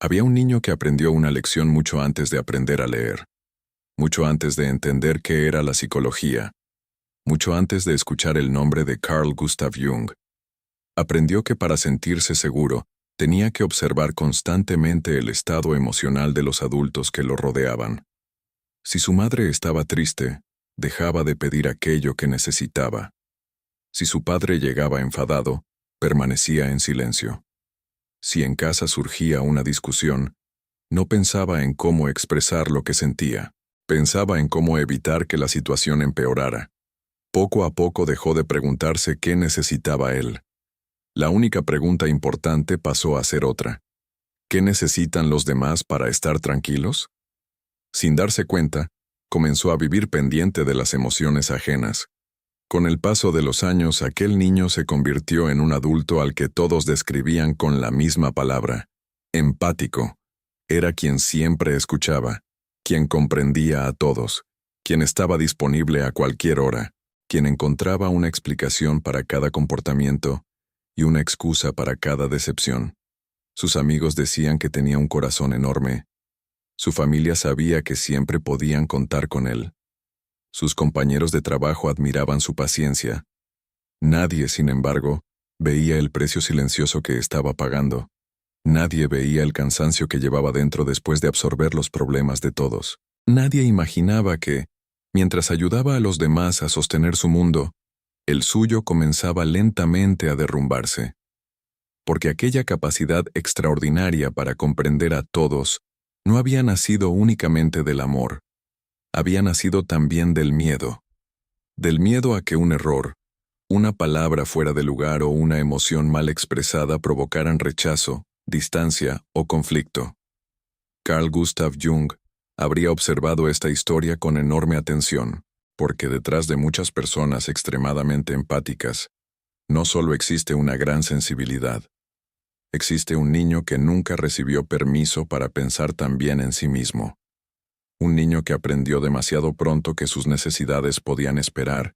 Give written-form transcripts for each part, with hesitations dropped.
Había un niño que aprendió una lección mucho antes de aprender a leer, mucho antes de entender qué era la psicología, mucho antes de escuchar el nombre de Carl Gustav Jung. Aprendió que para sentirse seguro, tenía que observar constantemente el estado emocional de los adultos que lo rodeaban. Si su madre estaba triste, dejaba de pedir aquello que necesitaba. Si su padre llegaba enfadado, permanecía en silencio. Si en casa surgía una discusión, no pensaba en cómo expresar lo que sentía, pensaba en cómo evitar que la situación empeorara. Poco a poco dejó de preguntarse qué necesitaba él. La única pregunta importante pasó a ser otra. ¿Qué necesitan los demás para estar tranquilos? Sin darse cuenta, comenzó a vivir pendiente de las emociones ajenas. Con el paso de los años, aquel niño se convirtió en un adulto al que todos describían con la misma palabra: empático. Era quien siempre escuchaba, quien comprendía a todos, quien estaba disponible a cualquier hora, quien encontraba una explicación para cada comportamiento y una excusa para cada decepción. Sus amigos decían que tenía un corazón enorme. Su familia sabía que siempre podían contar con él. Sus compañeros de trabajo admiraban su paciencia. Nadie, sin embargo, veía el precio silencioso que estaba pagando. Nadie veía el cansancio que llevaba dentro después de absorber los problemas de todos. Nadie imaginaba que, mientras ayudaba a los demás a sostener su mundo, el suyo comenzaba lentamente a derrumbarse. Porque aquella capacidad extraordinaria para comprender a todos no había nacido únicamente del amor. Había nacido también del miedo a que un error, una palabra fuera de lugar o una emoción mal expresada provocaran rechazo, distancia o conflicto. Carl Gustav Jung habría observado esta historia con enorme atención, porque detrás de muchas personas extremadamente empáticas, no solo existe una gran sensibilidad, existe un niño que nunca recibió permiso para pensar también en sí mismo. Un niño que aprendió demasiado pronto que sus necesidades podían esperar,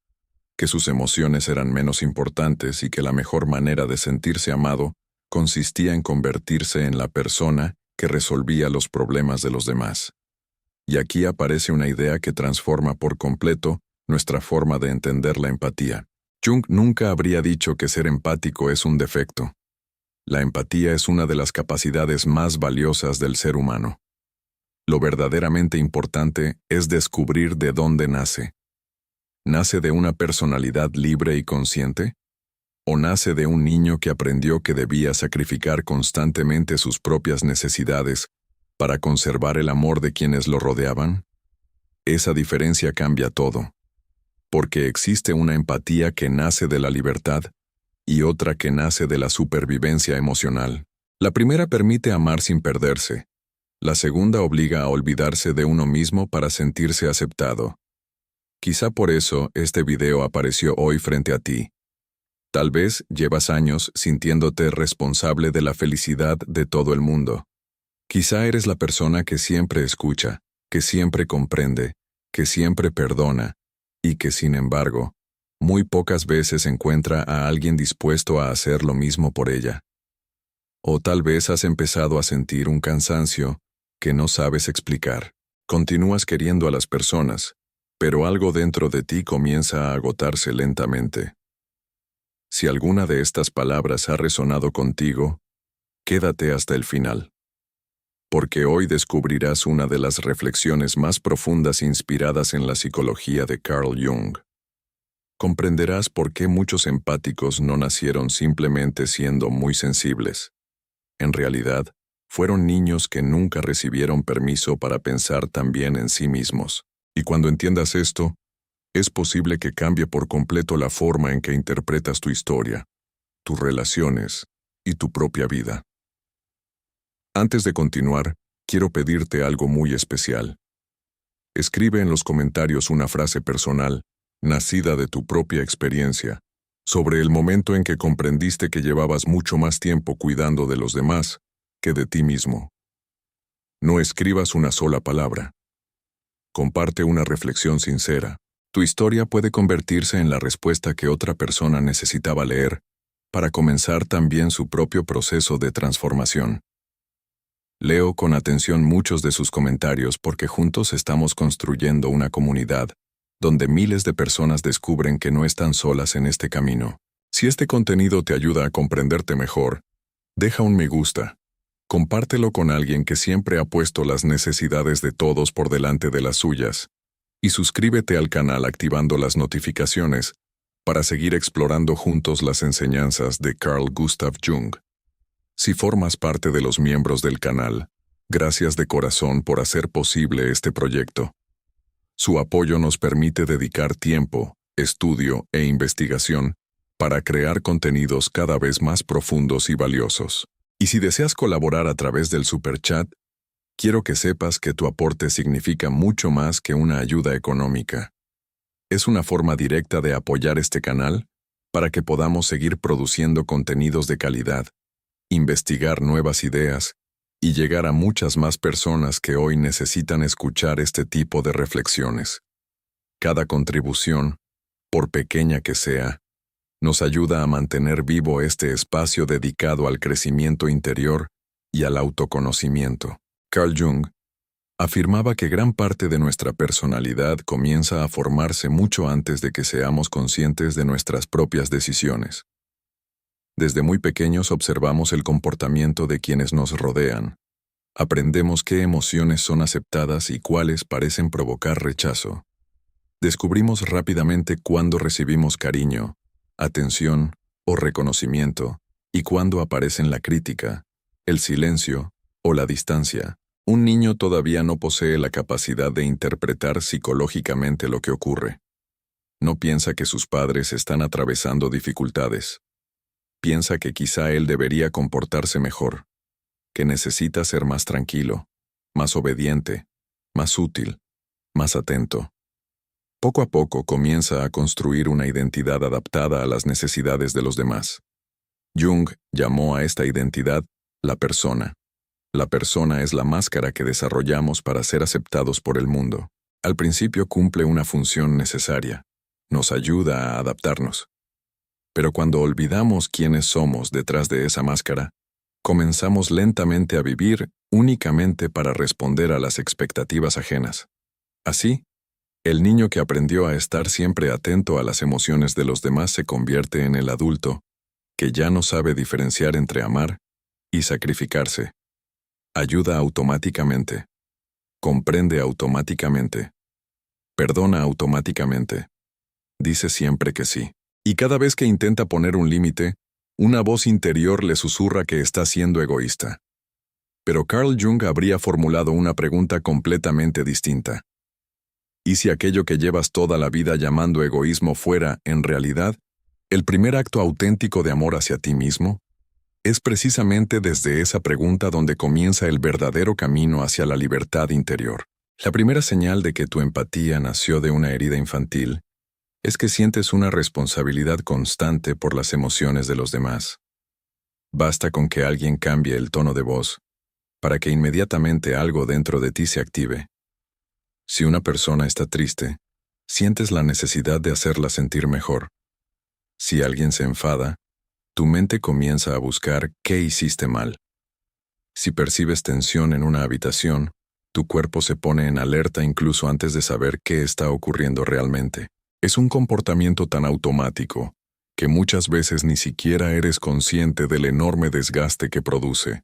que sus emociones eran menos importantes y que la mejor manera de sentirse amado consistía en convertirse en la persona que resolvía los problemas de los demás. Y aquí aparece una idea que transforma por completo nuestra forma de entender la empatía. Jung nunca habría dicho que ser empático es un defecto. La empatía es una de las capacidades más valiosas del ser humano. Lo verdaderamente importante es descubrir de dónde nace. ¿Nace de una personalidad libre y consciente? ¿O nace de un niño que aprendió que debía sacrificar constantemente sus propias necesidades para conservar el amor de quienes lo rodeaban? Esa diferencia cambia todo. Porque existe una empatía que nace de la libertad y otra que nace de la supervivencia emocional. La primera permite amar sin perderse. La segunda obliga a olvidarse de uno mismo para sentirse aceptado. Quizá por eso este video apareció hoy frente a ti. Tal vez llevas años sintiéndote responsable de la felicidad de todo el mundo. Quizá eres la persona que siempre escucha, que siempre comprende, que siempre perdona, y que sin embargo, muy pocas veces encuentra a alguien dispuesto a hacer lo mismo por ella. O tal vez has empezado a sentir un cansancio que no sabes explicar. Continúas queriendo a las personas, pero algo dentro de ti comienza a agotarse lentamente. Si alguna de estas palabras ha resonado contigo, quédate hasta el final. Porque hoy descubrirás una de las reflexiones más profundas inspiradas en la psicología de Carl Jung. Comprenderás por qué muchos empáticos no nacieron simplemente siendo muy sensibles. En realidad, fueron niños que nunca recibieron permiso para pensar también en sí mismos. Y cuando entiendas esto, es posible que cambie por completo la forma en que interpretas tu historia, tus relaciones y tu propia vida. Antes de continuar, quiero pedirte algo muy especial. Escribe en los comentarios una frase personal, nacida de tu propia experiencia, sobre el momento en que comprendiste que llevabas mucho más tiempo cuidando de los demás que de ti mismo. No escribas una sola palabra. Comparte una reflexión sincera. Tu historia puede convertirse en la respuesta que otra persona necesitaba leer para comenzar también su propio proceso de transformación. Leo con atención muchos de sus comentarios porque juntos estamos construyendo una comunidad donde miles de personas descubren que no están solas en este camino. Si este contenido te ayuda a comprenderte mejor, deja un me gusta. Compártelo con alguien que siempre ha puesto las necesidades de todos por delante de las suyas. Y suscríbete al canal activando las notificaciones para seguir explorando juntos las enseñanzas de Carl Gustav Jung. Si formas parte de los miembros del canal, gracias de corazón por hacer posible este proyecto. Su apoyo nos permite dedicar tiempo, estudio e investigación para crear contenidos cada vez más profundos y valiosos. Y si deseas colaborar a través del Superchat, quiero que sepas que tu aporte significa mucho más que una ayuda económica. Es una forma directa de apoyar este canal para que podamos seguir produciendo contenidos de calidad, investigar nuevas ideas y llegar a muchas más personas que hoy necesitan escuchar este tipo de reflexiones. Cada contribución, por pequeña que sea, nos ayuda a mantener vivo este espacio dedicado al crecimiento interior y al autoconocimiento. Carl Jung afirmaba que gran parte de nuestra personalidad comienza a formarse mucho antes de que seamos conscientes de nuestras propias decisiones. Desde muy pequeños observamos el comportamiento de quienes nos rodean. Aprendemos qué emociones son aceptadas y cuáles parecen provocar rechazo. Descubrimos rápidamente cuándo recibimos cariño, atención o reconocimiento, y cuándo aparecen la crítica, el silencio o la distancia. Un niño todavía no posee la capacidad de interpretar psicológicamente lo que ocurre. No piensa que sus padres están atravesando dificultades. Piensa que quizá él debería comportarse mejor, que necesita ser más tranquilo, más obediente, más útil, más atento. Poco a poco comienza a construir una identidad adaptada a las necesidades de los demás. Jung llamó a esta identidad la persona. La persona es la máscara que desarrollamos para ser aceptados por el mundo. Al principio cumple una función necesaria. Nos ayuda a adaptarnos. Pero cuando olvidamos quiénes somos detrás de esa máscara, comenzamos lentamente a vivir únicamente para responder a las expectativas ajenas. Así, el niño que aprendió a estar siempre atento a las emociones de los demás se convierte en el adulto, que ya no sabe diferenciar entre amar y sacrificarse. Ayuda automáticamente. Comprende automáticamente. Perdona automáticamente. Dice siempre que sí. Y cada vez que intenta poner un límite, una voz interior le susurra que está siendo egoísta. Pero Carl Jung habría formulado una pregunta completamente distinta. ¿Y si aquello que llevas toda la vida llamando egoísmo fuera, en realidad, el primer acto auténtico de amor hacia ti mismo? Es precisamente desde esa pregunta donde comienza el verdadero camino hacia la libertad interior. La primera señal de que tu empatía nació de una herida infantil es que sientes una responsabilidad constante por las emociones de los demás. Basta con que alguien cambie el tono de voz para que inmediatamente algo dentro de ti se active. Si una persona está triste, sientes la necesidad de hacerla sentir mejor. Si alguien se enfada, tu mente comienza a buscar qué hiciste mal. Si percibes tensión en una habitación, tu cuerpo se pone en alerta incluso antes de saber qué está ocurriendo realmente. Es un comportamiento tan automático que muchas veces ni siquiera eres consciente del enorme desgaste que produce.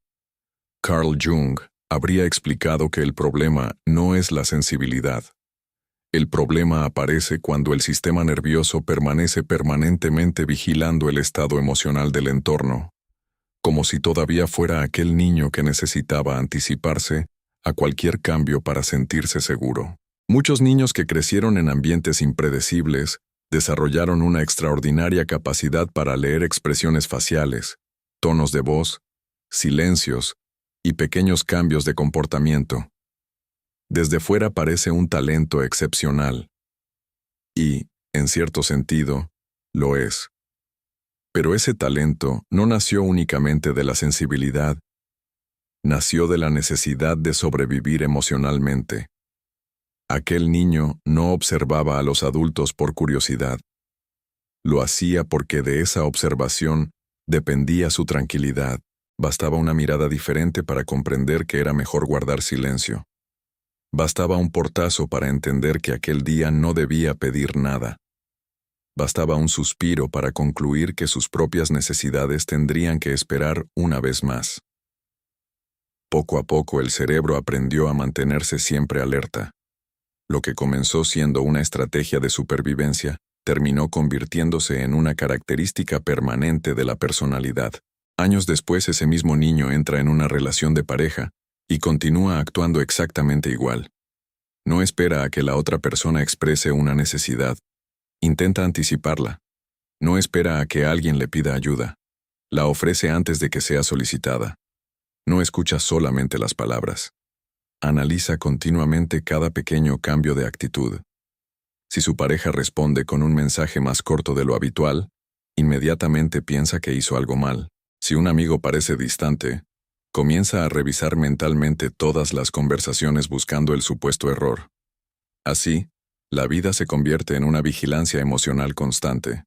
Carl Jung habría explicado que el problema no es la sensibilidad. El problema aparece cuando el sistema nervioso permanece permanentemente vigilando el estado emocional del entorno, como si todavía fuera aquel niño que necesitaba anticiparse a cualquier cambio para sentirse seguro. Muchos niños que crecieron en ambientes impredecibles desarrollaron una extraordinaria capacidad para leer expresiones faciales, tonos de voz, silencios y pequeños cambios de comportamiento. Desde fuera parece un talento excepcional. Y, en cierto sentido, lo es. Pero ese talento no nació únicamente de la sensibilidad, nació de la necesidad de sobrevivir emocionalmente. Aquel niño no observaba a los adultos por curiosidad. Lo hacía porque de esa observación dependía su tranquilidad. Bastaba una mirada diferente para comprender que era mejor guardar silencio. Bastaba un portazo para entender que aquel día no debía pedir nada. Bastaba un suspiro para concluir que sus propias necesidades tendrían que esperar una vez más. Poco a poco el cerebro aprendió a mantenerse siempre alerta. Lo que comenzó siendo una estrategia de supervivencia, terminó convirtiéndose en una característica permanente de la personalidad. Años después ese mismo niño entra en una relación de pareja y continúa actuando exactamente igual. No espera a que la otra persona exprese una necesidad. Intenta anticiparla. No espera a que alguien le pida ayuda. La ofrece antes de que sea solicitada. No escucha solamente las palabras. Analiza continuamente cada pequeño cambio de actitud. Si su pareja responde con un mensaje más corto de lo habitual, inmediatamente piensa que hizo algo mal. Si un amigo parece distante, comienza a revisar mentalmente todas las conversaciones buscando el supuesto error. Así, la vida se convierte en una vigilancia emocional constante.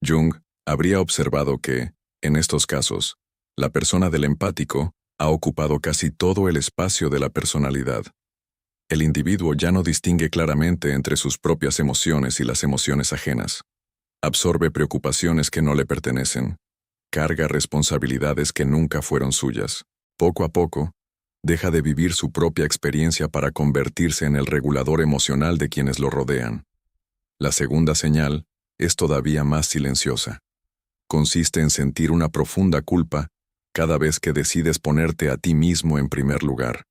Jung habría observado que, en estos casos, la persona del empático ha ocupado casi todo el espacio de la personalidad. El individuo ya no distingue claramente entre sus propias emociones y las emociones ajenas. Absorbe preocupaciones que no le pertenecen. Carga responsabilidades que nunca fueron suyas. Poco a poco, deja de vivir su propia experiencia para convertirse en el regulador emocional de quienes lo rodean. La segunda señal es todavía más silenciosa. Consiste en sentir una profunda culpa cada vez que decides ponerte a ti mismo en primer lugar.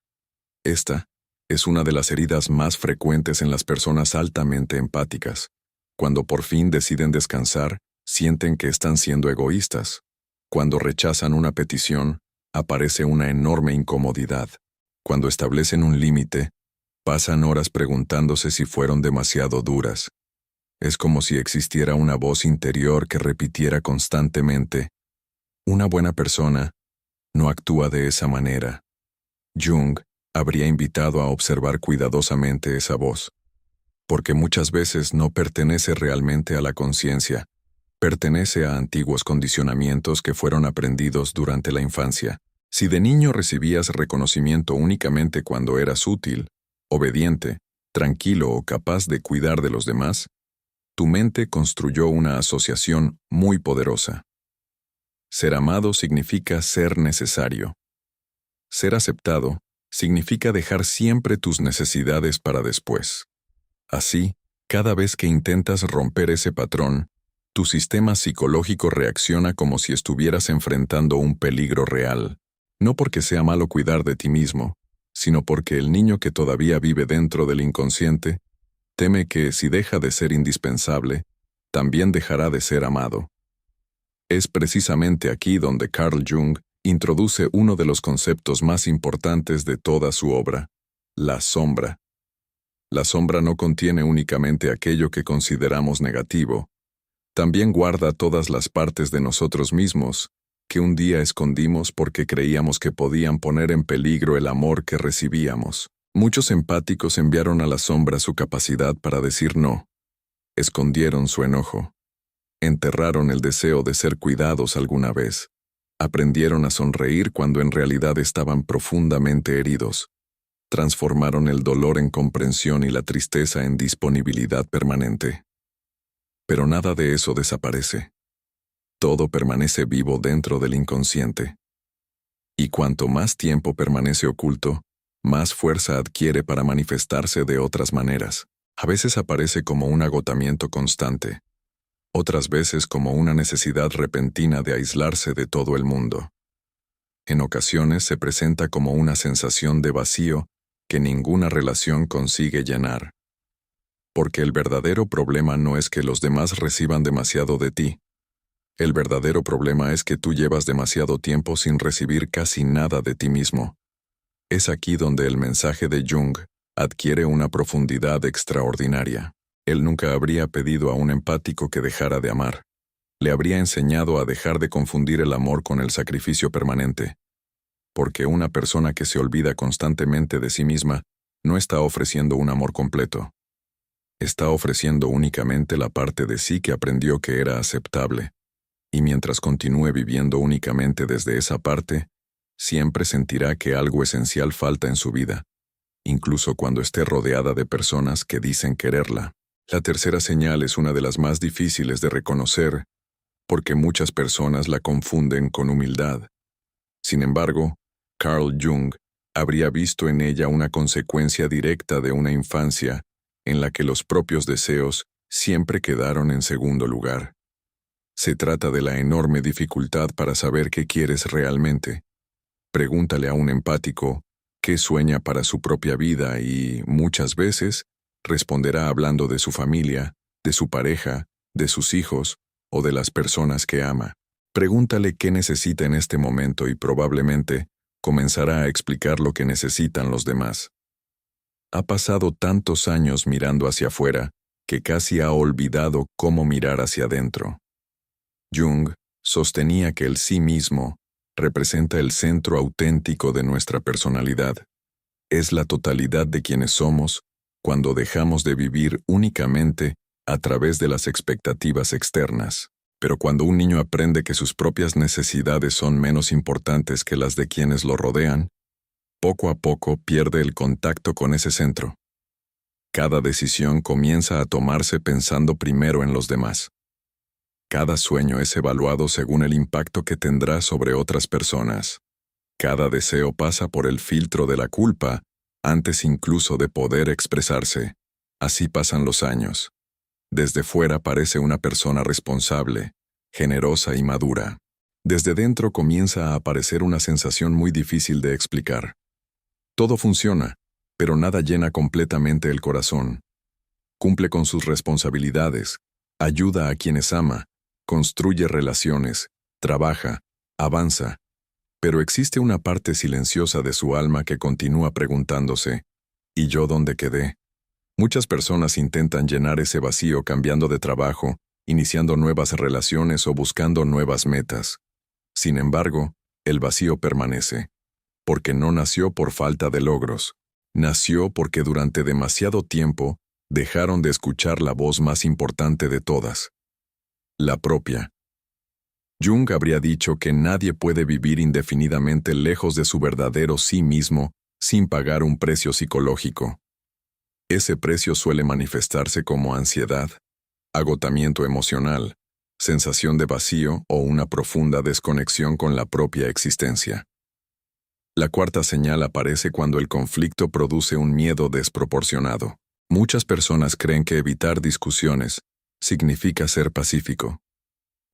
Esta es una de las heridas más frecuentes en las personas altamente empáticas. Cuando por fin deciden descansar, sienten que están siendo egoístas. Cuando rechazan una petición, aparece una enorme incomodidad. Cuando establecen un límite, pasan horas preguntándose si fueron demasiado duras. Es como si existiera una voz interior que repitiera constantemente: una buena persona no actúa de esa manera. Jung habría invitado a observar cuidadosamente esa voz, porque muchas veces no pertenece realmente a la conciencia, pertenece a antiguos condicionamientos que fueron aprendidos durante la infancia. Si de niño recibías reconocimiento únicamente cuando eras útil, obediente, tranquilo o capaz de cuidar de los demás, tu mente construyó una asociación muy poderosa. Ser amado significa ser necesario. Ser aceptado significa dejar siempre tus necesidades para después. Así, cada vez que intentas romper ese patrón, tu sistema psicológico reacciona como si estuvieras enfrentando un peligro real. No porque sea malo cuidar de ti mismo, sino porque el niño que todavía vive dentro del inconsciente teme que, si deja de ser indispensable, también dejará de ser amado. Es precisamente aquí donde Carl Jung introduce uno de los conceptos más importantes de toda su obra: la sombra. La sombra no contiene únicamente aquello que consideramos negativo, también guarda todas las partes de nosotros mismos que un día escondimos porque creíamos que podían poner en peligro el amor que recibíamos. Muchos empáticos enviaron a la sombra su capacidad para decir no. Escondieron su enojo. Enterraron el deseo de ser cuidados alguna vez. Aprendieron a sonreír cuando en realidad estaban profundamente heridos. Transformaron el dolor en comprensión y la tristeza en disponibilidad permanente. Pero nada de eso desaparece. Todo permanece vivo dentro del inconsciente. Y cuanto más tiempo permanece oculto, más fuerza adquiere para manifestarse de otras maneras. A veces aparece como un agotamiento constante, otras veces como una necesidad repentina de aislarse de todo el mundo. En ocasiones se presenta como una sensación de vacío que ninguna relación consigue llenar. Porque el verdadero problema no es que los demás reciban demasiado de ti. El verdadero problema es que tú llevas demasiado tiempo sin recibir casi nada de ti mismo. Es aquí donde el mensaje de Jung adquiere una profundidad extraordinaria. Él nunca habría pedido a un empático que dejara de amar. Le habría enseñado a dejar de confundir el amor con el sacrificio permanente. Porque una persona que se olvida constantemente de sí misma no está ofreciendo un amor completo. Está ofreciendo únicamente la parte de sí que aprendió que era aceptable. Y mientras continúe viviendo únicamente desde esa parte, siempre sentirá que algo esencial falta en su vida, incluso cuando esté rodeada de personas que dicen quererla. La tercera señal es una de las más difíciles de reconocer, porque muchas personas la confunden con humildad. Sin embargo, Carl Jung habría visto en ella una consecuencia directa de una infancia en la que los propios deseos siempre quedaron en segundo lugar. Se trata de la enorme dificultad para saber qué quieres realmente. Pregúntale a un empático qué sueña para su propia vida y, muchas veces, responderá hablando de su familia, de su pareja, de sus hijos o de las personas que ama. Pregúntale qué necesita en este momento y probablemente comenzará a explicar lo que necesitan los demás. Ha pasado tantos años mirando hacia afuera que casi ha olvidado cómo mirar hacia adentro. Jung sostenía que el sí mismo representa el centro auténtico de nuestra personalidad. Es la totalidad de quienes somos cuando dejamos de vivir únicamente a través de las expectativas externas. Pero cuando un niño aprende que sus propias necesidades son menos importantes que las de quienes lo rodean, poco a poco pierde el contacto con ese centro. Cada decisión comienza a tomarse pensando primero en los demás. Cada sueño es evaluado según el impacto que tendrá sobre otras personas. Cada deseo pasa por el filtro de la culpa antes incluso de poder expresarse. Así pasan los años. Desde fuera parece una persona responsable, generosa y madura. Desde dentro comienza a aparecer una sensación muy difícil de explicar. Todo funciona, pero nada llena completamente el corazón. Cumple con sus responsabilidades, ayuda a quienes ama, construye relaciones, trabaja, avanza, pero existe una parte silenciosa de su alma que continúa preguntándose, ¿y yo dónde quedé? Muchas personas intentan llenar ese vacío cambiando de trabajo, iniciando nuevas relaciones o buscando nuevas metas. Sin embargo, el vacío permanece, porque no nació por falta de logros, nació porque durante demasiado tiempo dejaron de escuchar la voz más importante de todas, la propia. Jung habría dicho que nadie puede vivir indefinidamente lejos de su verdadero sí mismo sin pagar un precio psicológico. Ese precio suele manifestarse como ansiedad, agotamiento emocional, sensación de vacío o una profunda desconexión con la propia existencia. La cuarta señal aparece cuando el conflicto produce un miedo desproporcionado. Muchas personas creen que evitar discusiones significa ser pacífico.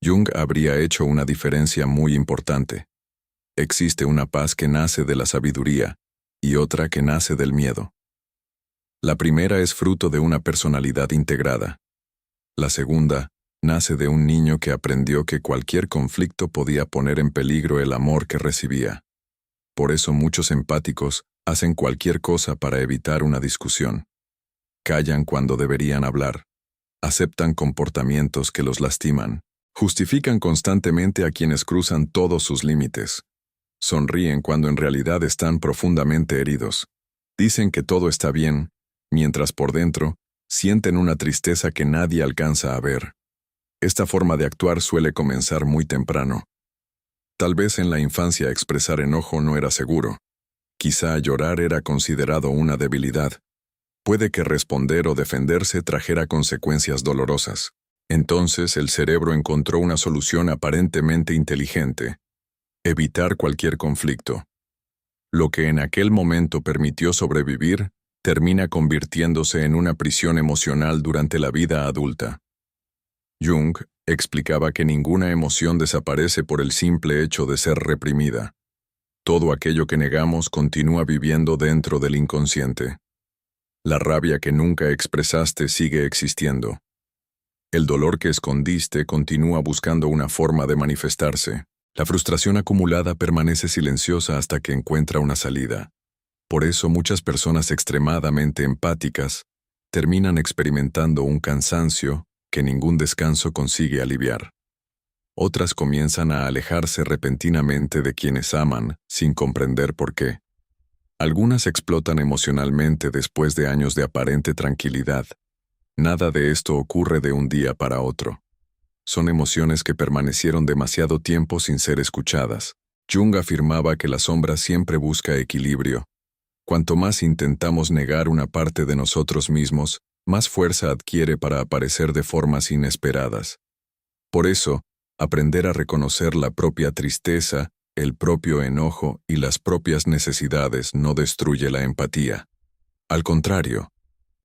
Jung habría hecho una diferencia muy importante. Existe una paz que nace de la sabiduría y otra que nace del miedo. La primera es fruto de una personalidad integrada. La segunda nace de un niño que aprendió que cualquier conflicto podía poner en peligro el amor que recibía. Por eso muchos empáticos hacen cualquier cosa para evitar una discusión. Callan cuando deberían hablar. Aceptan comportamientos que los lastiman. Justifican constantemente a quienes cruzan todos sus límites. Sonríen cuando en realidad están profundamente heridos. Dicen que todo está bien, mientras por dentro sienten una tristeza que nadie alcanza a ver. Esta forma de actuar suele comenzar muy temprano. Tal vez en la infancia expresar enojo no era seguro. Quizá llorar era considerado una debilidad. Puede que responder o defenderse trajera consecuencias dolorosas. Entonces el cerebro encontró una solución aparentemente inteligente: evitar cualquier conflicto. Lo que en aquel momento permitió sobrevivir termina convirtiéndose en una prisión emocional durante la vida adulta. Jung explicaba que ninguna emoción desaparece por el simple hecho de ser reprimida. Todo aquello que negamos continúa viviendo dentro del inconsciente. La rabia que nunca expresaste sigue existiendo. El dolor que escondiste continúa buscando una forma de manifestarse. La frustración acumulada permanece silenciosa hasta que encuentra una salida. Por eso muchas personas extremadamente empáticas terminan experimentando un cansancio que ningún descanso consigue aliviar. Otras comienzan a alejarse repentinamente de quienes aman sin comprender por qué. Algunas explotan emocionalmente después de años de aparente tranquilidad. Nada de esto ocurre de un día para otro. Son emociones que permanecieron demasiado tiempo sin ser escuchadas. Jung afirmaba que la sombra siempre busca equilibrio. Cuanto más intentamos negar una parte de nosotros mismos, más fuerza adquiere para aparecer de formas inesperadas. Por eso, aprender a reconocer la propia tristeza, el propio enojo y las propias necesidades no destruye la empatía. Al contrario,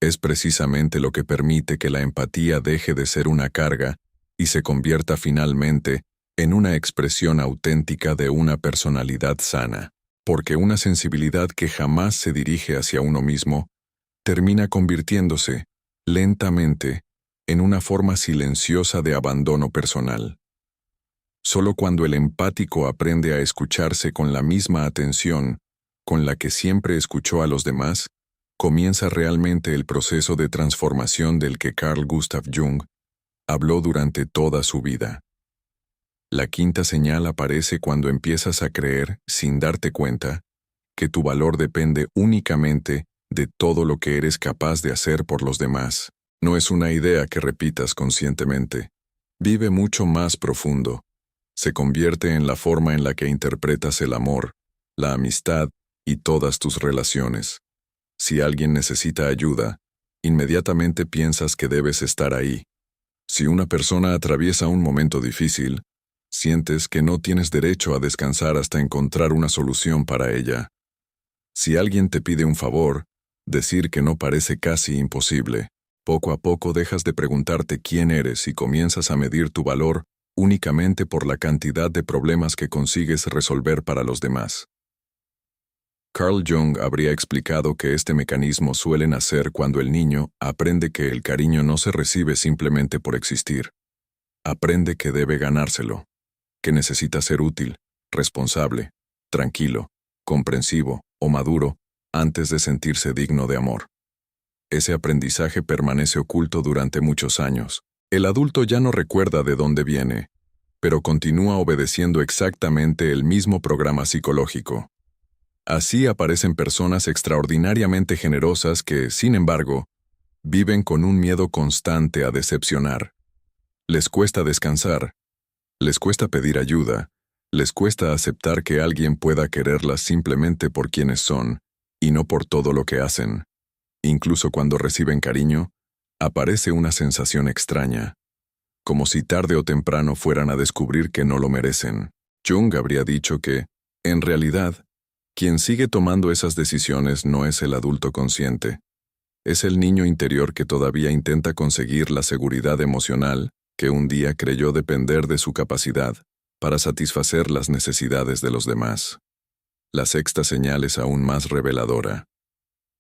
es precisamente lo que permite que la empatía deje de ser una carga y se convierta finalmente en una expresión auténtica de una personalidad sana, porque una sensibilidad que jamás se dirige hacia uno mismo termina convirtiéndose, lentamente, en una forma silenciosa de abandono personal. Solo cuando el empático aprende a escucharse con la misma atención con la que siempre escuchó a los demás, comienza realmente el proceso de transformación del que Carl Gustav Jung habló durante toda su vida. La quinta señal aparece cuando empiezas a creer, sin darte cuenta, que tu valor depende únicamente de todo lo que eres capaz de hacer por los demás. No es una idea que repitas conscientemente. Vive mucho más profundo. Se convierte en la forma en la que interpretas el amor, la amistad y todas tus relaciones. Si alguien necesita ayuda, inmediatamente piensas que debes estar ahí. Si una persona atraviesa un momento difícil, sientes que no tienes derecho a descansar hasta encontrar una solución para ella. Si alguien te pide un favor, decir que no parece casi imposible. Poco a poco dejas de preguntarte quién eres y comienzas a medir tu valor únicamente por la cantidad de problemas que consigues resolver para los demás. Carl Jung habría explicado que este mecanismo suele nacer cuando el niño aprende que el cariño no se recibe simplemente por existir. Aprende que debe ganárselo, que necesita ser útil, responsable, tranquilo, comprensivo o maduro antes de sentirse digno de amor. Ese aprendizaje permanece oculto durante muchos años. El adulto ya no recuerda de dónde viene, pero continúa obedeciendo exactamente el mismo programa psicológico. Así aparecen personas extraordinariamente generosas que, sin embargo, viven con un miedo constante a decepcionar. Les cuesta descansar, les cuesta pedir ayuda, les cuesta aceptar que alguien pueda quererlas simplemente por quienes son y no por todo lo que hacen. Incluso cuando reciben cariño, aparece una sensación extraña, como si tarde o temprano fueran a descubrir que no lo merecen. Jung habría dicho que, en realidad, quien sigue tomando esas decisiones no es el adulto consciente. Es el niño interior que todavía intenta conseguir la seguridad emocional que un día creyó depender de su capacidad para satisfacer las necesidades de los demás. La sexta señal es aún más reveladora.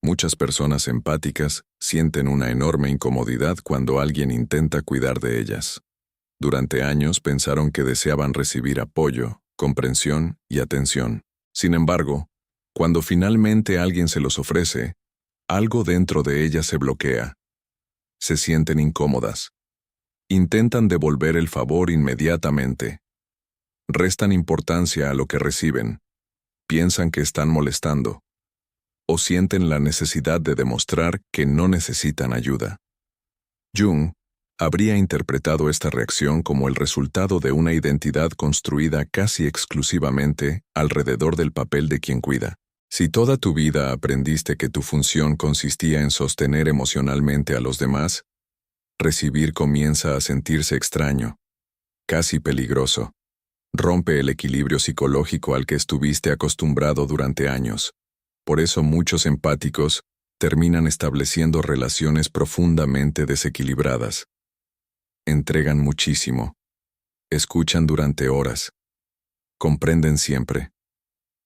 Muchas personas empáticas sienten una enorme incomodidad cuando alguien intenta cuidar de ellas. Durante años pensaron que deseaban recibir apoyo, comprensión y atención. Sin embargo, cuando finalmente alguien se los ofrece, algo dentro de ellas se bloquea. Se sienten incómodas. Intentan devolver el favor inmediatamente. Restan importancia a lo que reciben. Piensan que están molestando. O sienten la necesidad de demostrar que no necesitan ayuda. Jung habría interpretado esta reacción como el resultado de una identidad construida casi exclusivamente alrededor del papel de quien cuida. Si toda tu vida aprendiste que tu función consistía en sostener emocionalmente a los demás, recibir comienza a sentirse extraño, casi peligroso. Rompe el equilibrio psicológico al que estuviste acostumbrado durante años. Por eso muchos empáticos terminan estableciendo relaciones profundamente desequilibradas. Entregan muchísimo. Escuchan durante horas. Comprenden siempre.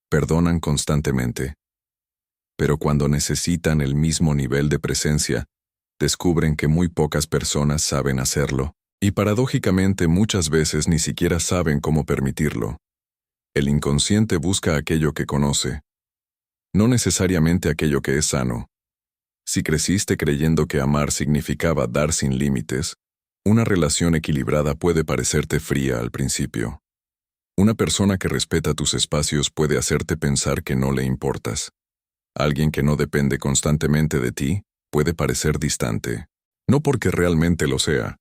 Perdonan constantemente. Pero cuando necesitan el mismo nivel de presencia, descubren que muy pocas personas saben hacerlo, y paradójicamente muchas veces ni siquiera saben cómo permitirlo. El inconsciente busca aquello que conoce, no necesariamente aquello que es sano. Si creciste creyendo que amar significaba dar sin límites, una relación equilibrada puede parecerte fría al principio. Una persona que respeta tus espacios puede hacerte pensar que no le importas. Alguien que no depende constantemente de ti puede parecer distante, no porque realmente lo sea,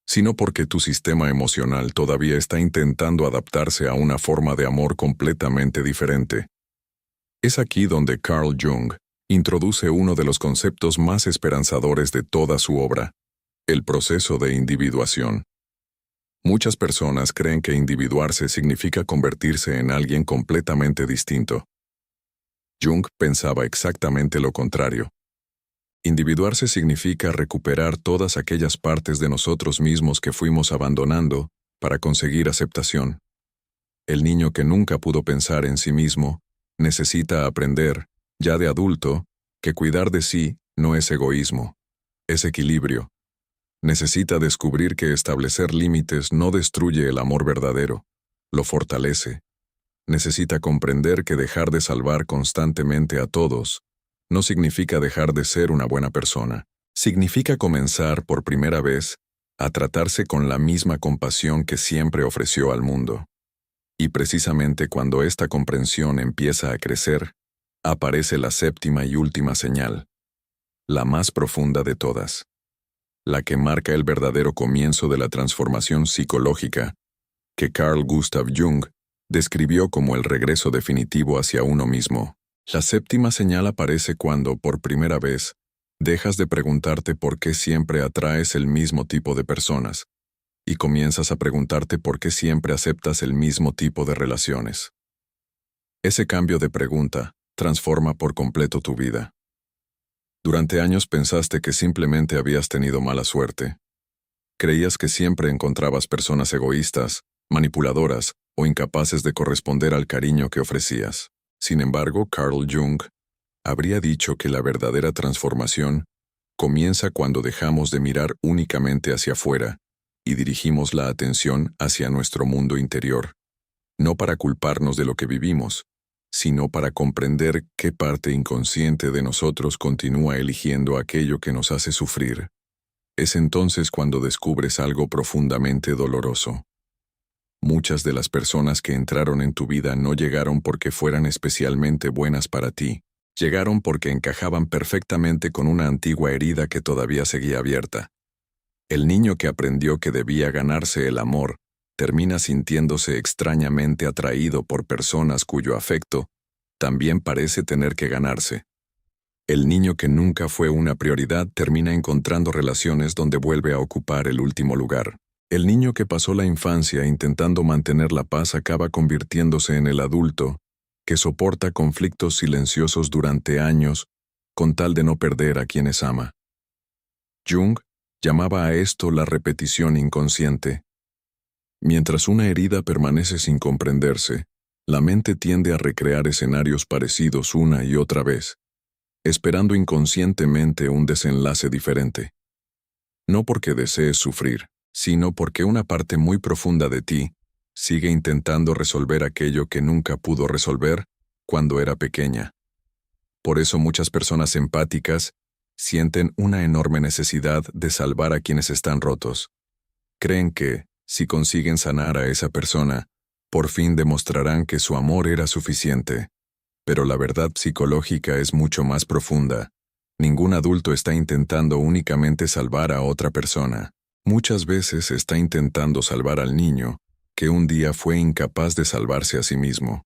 sino porque tu sistema emocional todavía está intentando adaptarse a una forma de amor completamente diferente. Es aquí donde Carl Jung introduce uno de los conceptos más esperanzadores de toda su obra, el proceso de individuación. Muchas personas creen que individuarse significa convertirse en alguien completamente distinto. Jung pensaba exactamente lo contrario. Individuarse significa recuperar todas aquellas partes de nosotros mismos que fuimos abandonando para conseguir aceptación. El niño que nunca pudo pensar en sí mismo necesita aprender, ya de adulto, que cuidar de sí no es egoísmo, es equilibrio. Necesita descubrir que establecer límites no destruye el amor verdadero, lo fortalece. Necesita comprender que dejar de salvar constantemente a todos no significa dejar de ser una buena persona. Significa comenzar por primera vez a tratarse con la misma compasión que siempre ofreció al mundo. Y precisamente cuando esta comprensión empieza a crecer, aparece la séptima y última señal, la más profunda de todas, la que marca el verdadero comienzo de la transformación psicológica que Carl Gustav Jung describió como el regreso definitivo hacia uno mismo. La séptima señal aparece cuando, por primera vez, dejas de preguntarte por qué siempre atraes el mismo tipo de personas y comienzas a preguntarte por qué siempre aceptas el mismo tipo de relaciones. Ese cambio de pregunta transforma por completo tu vida. Durante años pensaste que simplemente habías tenido mala suerte. Creías que siempre encontrabas personas egoístas, manipuladoras o incapaces de corresponder al cariño que ofrecías. Sin embargo, Carl Jung habría dicho que la verdadera transformación comienza cuando dejamos de mirar únicamente hacia afuera y dirigimos la atención hacia nuestro mundo interior, no para culparnos de lo que vivimos, sino para comprender qué parte inconsciente de nosotros continúa eligiendo aquello que nos hace sufrir. Es entonces cuando descubres algo profundamente doloroso. Muchas de las personas que entraron en tu vida no llegaron porque fueran especialmente buenas para ti. Llegaron porque encajaban perfectamente con una antigua herida que todavía seguía abierta. El niño que aprendió que debía ganarse el amor termina sintiéndose extrañamente atraído por personas cuyo afecto también parece tener que ganarse. El niño que nunca fue una prioridad termina encontrando relaciones donde vuelve a ocupar el último lugar. El niño que pasó la infancia intentando mantener la paz acaba convirtiéndose en el adulto que soporta conflictos silenciosos durante años con tal de no perder a quienes ama. Jung llamaba a esto la repetición inconsciente. Mientras una herida permanece sin comprenderse, la mente tiende a recrear escenarios parecidos una y otra vez, esperando inconscientemente un desenlace diferente. No porque desees sufrir, sino porque una parte muy profunda de ti sigue intentando resolver aquello que nunca pudo resolver cuando era pequeña. Por eso muchas personas empáticas sienten una enorme necesidad de salvar a quienes están rotos. Creen que, si consiguen sanar a esa persona, por fin demostrarán que su amor era suficiente. Pero la verdad psicológica es mucho más profunda. Ningún adulto está intentando únicamente salvar a otra persona. Muchas veces está intentando salvar al niño, que un día fue incapaz de salvarse a sí mismo.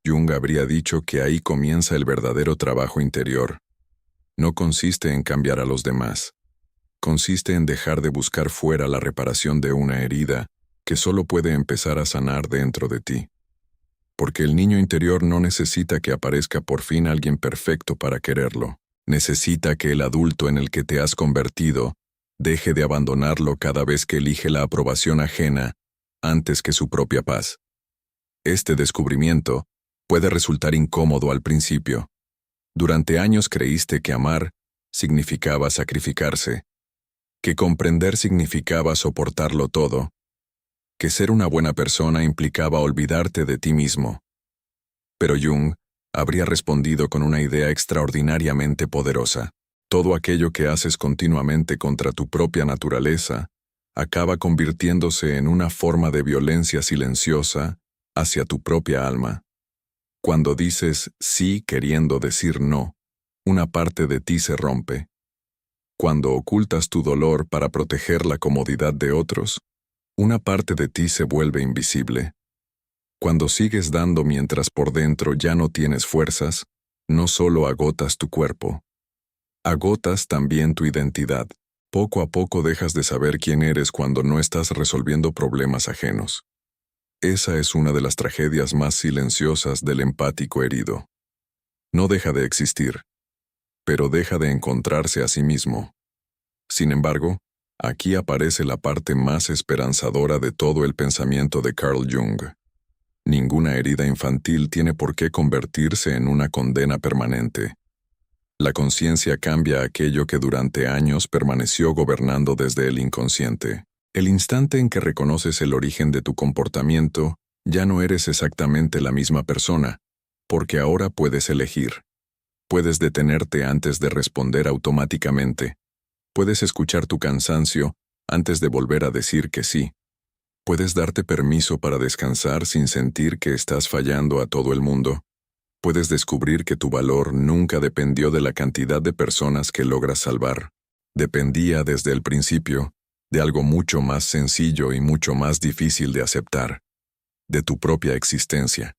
Jung habría dicho que ahí comienza el verdadero trabajo interior. No consiste en cambiar a los demás. Consiste en dejar de buscar fuera la reparación de una herida que solo puede empezar a sanar dentro de ti. Porque el niño interior no necesita que aparezca por fin alguien perfecto para quererlo. Necesita que el adulto en el que te has convertido deje de abandonarlo cada vez que elige la aprobación ajena antes que su propia paz. Este descubrimiento puede resultar incómodo al principio. Durante años creíste que amar significaba sacrificarse, que comprender significaba soportarlo todo, que ser una buena persona implicaba olvidarte de ti mismo. Pero Jung habría respondido con una idea extraordinariamente poderosa. Todo aquello que haces continuamente contra tu propia naturaleza acaba convirtiéndose en una forma de violencia silenciosa hacia tu propia alma. Cuando dices sí queriendo decir no, una parte de ti se rompe. Cuando ocultas tu dolor para proteger la comodidad de otros, una parte de ti se vuelve invisible. Cuando sigues dando mientras por dentro ya no tienes fuerzas, no solo agotas tu cuerpo, agotas también tu identidad. Poco a poco dejas de saber quién eres cuando no estás resolviendo problemas ajenos. Esa es una de las tragedias más silenciosas del empático herido. No deja de existir, pero deja de encontrarse a sí mismo. Sin embargo, aquí aparece la parte más esperanzadora de todo el pensamiento de Carl Jung. Ninguna herida infantil tiene por qué convertirse en una condena permanente. La conciencia cambia aquello que durante años permaneció gobernando desde el inconsciente. El instante en que reconoces el origen de tu comportamiento, ya no eres exactamente la misma persona, porque ahora puedes elegir. Puedes detenerte antes de responder automáticamente. Puedes escuchar tu cansancio antes de volver a decir que sí. Puedes darte permiso para descansar sin sentir que estás fallando a todo el mundo. Puedes descubrir que tu valor nunca dependió de la cantidad de personas que logras salvar. Dependía desde el principio de algo mucho más sencillo y mucho más difícil de aceptar, de tu propia existencia.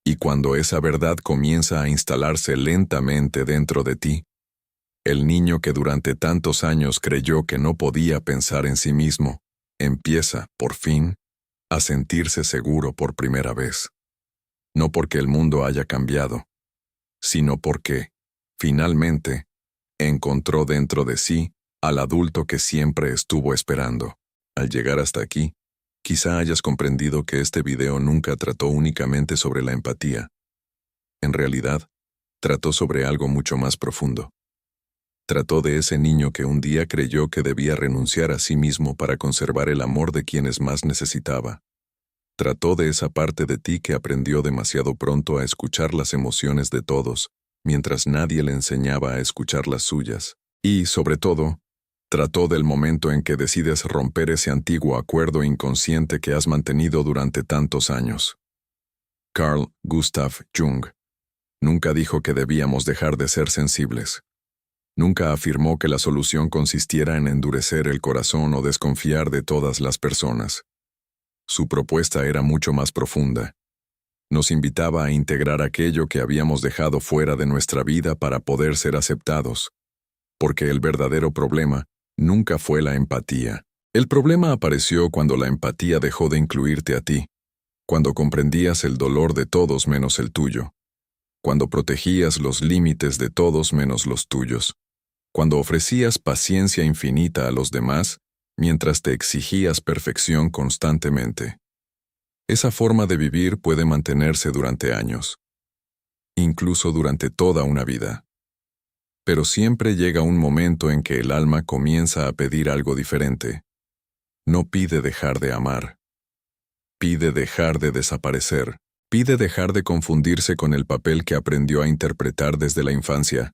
Y cuando esa verdad comienza a instalarse lentamente dentro de ti, el niño que durante tantos años creyó que no podía pensar en sí mismo, empieza, por fin, a sentirse seguro por primera vez. No porque el mundo haya cambiado, sino porque, finalmente, encontró dentro de sí al adulto que siempre estuvo esperando. Al llegar hasta aquí, quizá hayas comprendido que este video nunca trató únicamente sobre la empatía. En realidad, trató sobre algo mucho más profundo. Trató de ese niño que un día creyó que debía renunciar a sí mismo para conservar el amor de quienes más necesitaba. Trató de esa parte de ti que aprendió demasiado pronto a escuchar las emociones de todos, mientras nadie le enseñaba a escuchar las suyas. Y, sobre todo, trató del momento en que decides romper ese antiguo acuerdo inconsciente que has mantenido durante tantos años. Carl Gustav Jung nunca dijo que debíamos dejar de ser sensibles. Nunca afirmó que la solución consistiera en endurecer el corazón o desconfiar de todas las personas. Su propuesta era mucho más profunda. Nos invitaba a integrar aquello que habíamos dejado fuera de nuestra vida para poder ser aceptados. Porque el verdadero problema nunca fue la empatía. El problema apareció cuando la empatía dejó de incluirte a ti, cuando comprendías el dolor de todos menos el tuyo, cuando protegías los límites de todos menos los tuyos, cuando ofrecías paciencia infinita a los demás, mientras te exigías perfección constantemente. Esa forma de vivir puede mantenerse durante años, incluso durante toda una vida. Pero siempre llega un momento en que el alma comienza a pedir algo diferente. No pide dejar de amar. Pide dejar de desaparecer. Pide dejar de confundirse con el papel que aprendió a interpretar desde la infancia.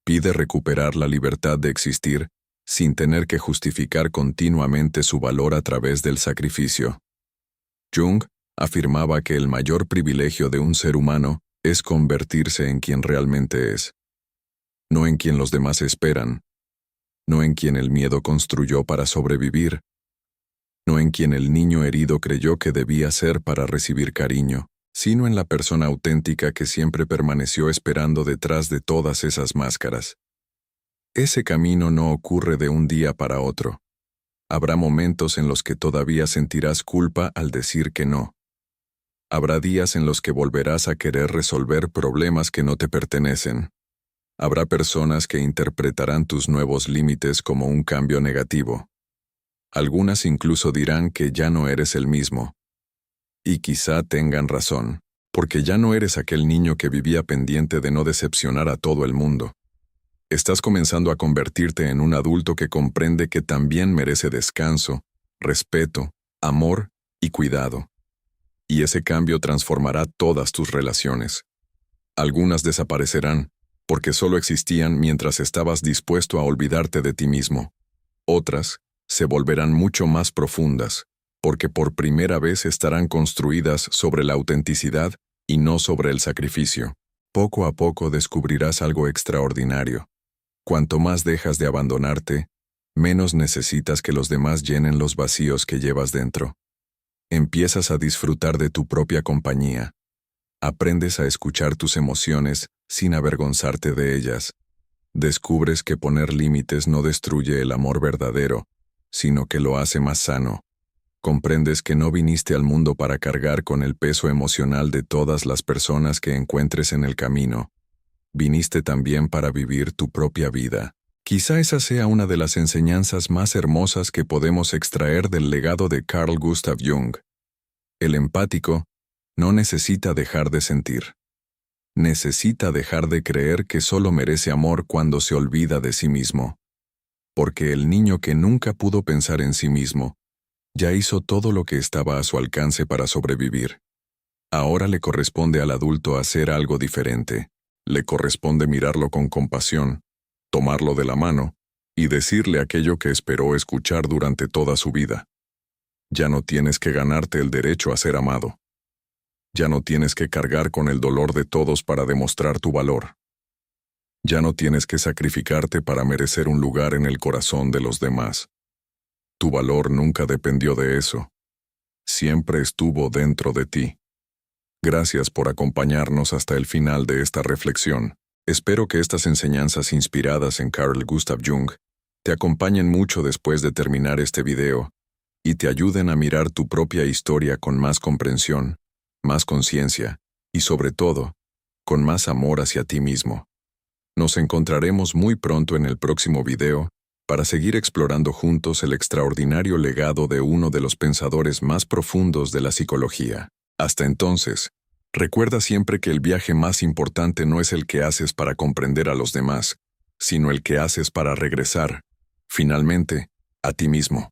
Pide recuperar la libertad de existir sin tener que justificar continuamente su valor a través del sacrificio. Jung afirmaba que el mayor privilegio de un ser humano es convertirse en quien realmente es, no en quien los demás esperan, no en quien el miedo construyó para sobrevivir, no en quien el niño herido creyó que debía ser para recibir cariño, sino en la persona auténtica que siempre permaneció esperando detrás de todas esas máscaras. Ese camino no ocurre de un día para otro. Habrá momentos en los que todavía sentirás culpa al decir que no. Habrá días en los que volverás a querer resolver problemas que no te pertenecen. Habrá personas que interpretarán tus nuevos límites como un cambio negativo. Algunas incluso dirán que ya no eres el mismo. Y quizá tengan razón, porque ya no eres aquel niño que vivía pendiente de no decepcionar a todo el mundo. Estás comenzando a convertirte en un adulto que comprende que también merece descanso, respeto, amor y cuidado. Y ese cambio transformará todas tus relaciones. Algunas desaparecerán, porque solo existían mientras estabas dispuesto a olvidarte de ti mismo. Otras se volverán mucho más profundas, porque por primera vez estarán construidas sobre la autenticidad y no sobre el sacrificio. Poco a poco descubrirás algo extraordinario. Cuanto más dejas de abandonarte, menos necesitas que los demás llenen los vacíos que llevas dentro. Empiezas a disfrutar de tu propia compañía. Aprendes a escuchar tus emociones sin avergonzarte de ellas. Descubres que poner límites no destruye el amor verdadero, sino que lo hace más sano. Comprendes que no viniste al mundo para cargar con el peso emocional de todas las personas que encuentres en el camino. Viniste también para vivir tu propia vida. Quizá esa sea una de las enseñanzas más hermosas que podemos extraer del legado de Carl Gustav Jung. El empático no necesita dejar de sentir. Necesita dejar de creer que solo merece amor cuando se olvida de sí mismo. Porque el niño que nunca pudo pensar en sí mismo, ya hizo todo lo que estaba a su alcance para sobrevivir. Ahora le corresponde al adulto hacer algo diferente. Le corresponde mirarlo con compasión, tomarlo de la mano y decirle aquello que esperó escuchar durante toda su vida. Ya no tienes que ganarte el derecho a ser amado. Ya no tienes que cargar con el dolor de todos para demostrar tu valor. Ya no tienes que sacrificarte para merecer un lugar en el corazón de los demás. Tu valor nunca dependió de eso. Siempre estuvo dentro de ti. Gracias por acompañarnos hasta el final de esta reflexión. Espero que estas enseñanzas inspiradas en Carl Gustav Jung te acompañen mucho después de terminar este video y te ayuden a mirar tu propia historia con más comprensión, más conciencia y, sobre todo, con más amor hacia ti mismo. Nos encontraremos muy pronto en el próximo video para seguir explorando juntos el extraordinario legado de uno de los pensadores más profundos de la psicología. Hasta entonces, recuerda siempre que el viaje más importante no es el que haces para comprender a los demás, sino el que haces para regresar, finalmente, a ti mismo.